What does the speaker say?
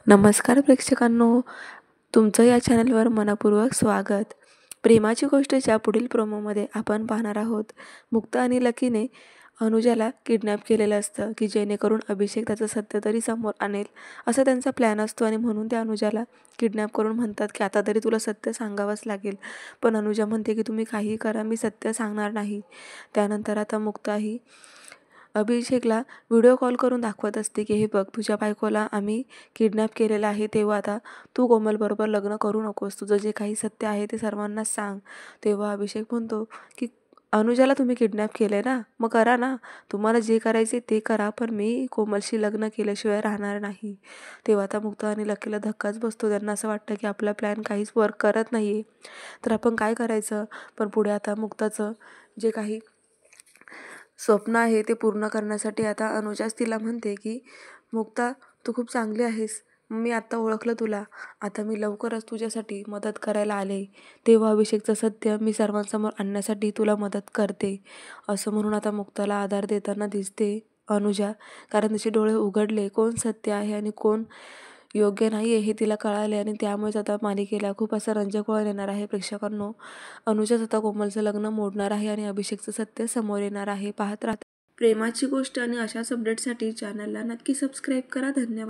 नमस्कार प्रेक्षकांनो, तुमचं या चॅनलवर मनपूर्वक स्वागत. प्रेमाची गोष्टीच्या पुढील प्रोमोमध्ये आपण पाहणार आहोत, मुक्ता आणि लकीने अनुजाला किडनॅप केलेलं असतं की जेणेकरून अभिषेक त्याचं सत्य तरी समोर आणेल असा त्यांचा प्लॅन असतो. आणि म्हणून त्या अनुजाला किडनॅप करून म्हणतात की आता तरी तुला सत्य सांगावंच लागेल. पण अनुजा म्हणते की तुम्ही काहीही करा, मी सत्य सांगणार नाही. त्यानंतर आता मुक्ता ही अभिषेकला व्हिडिओ कॉल करून दाखवत असते की हे बघ, तुझ्या बायकोला आम्ही किडनॅप केलेलं आहे, तेव्हा आता तू कोमलबरोबर लग्न करू नकोस, तुझं जे काही सत्य आहे ते सर्वांना सांग. तेव्हा अभिषेक म्हणतो की अनुजाला तुम्ही किडनॅप केले ना, मग करा ना, तुम्हाला जे करायचे ते करा, पण मी कोमलशी लग्न केल्याशिवाय राहणार नाही. तेव्हा आता मुक्ता आणि लकीला धक्काच बसतो. त्यांना असं वाटतं की आपला प्लॅन काहीच वर्क करत नाही आहे, तर आपण काय करायचं. पण पुढे आता मुक्ताचं जे काही स्वप्न आहे ते पूर्ण करण्यासाठी आता अनुजाच तिला म्हणते की मुक्ता, तू खूप चांगली आहेस, मी आत्ता ओळखलं तुला, आता मी लवकरच तुझ्यासाठी मदत करायला आले. तेव्हा अभिषेकचं सत्य मी सर्वांसमोर आणण्यासाठी तुला मदत करते, असं म्हणून आता मुक्ताला आधार देताना दिसते अनुजा. कारण तिचे डोळे उघडले, कोण सत्य आहे आणि कोण योग्य नाही आहे हे तिला कळाले. आणि त्यामुळेच आता मालिकेला खूप असा रंजक वळण येणार आहे प्रेक्षकांनो. अनुजाच आता कोमलचं लग्न मोडणार आहे आणि अभिषेकचं सत्य समोर येणार आहे. पाहत राहता प्रेमाची गोष्ट आणि अशाच अपडेटसाठी चॅनलला नक्की सबस्क्राईब करा. धन्यवाद.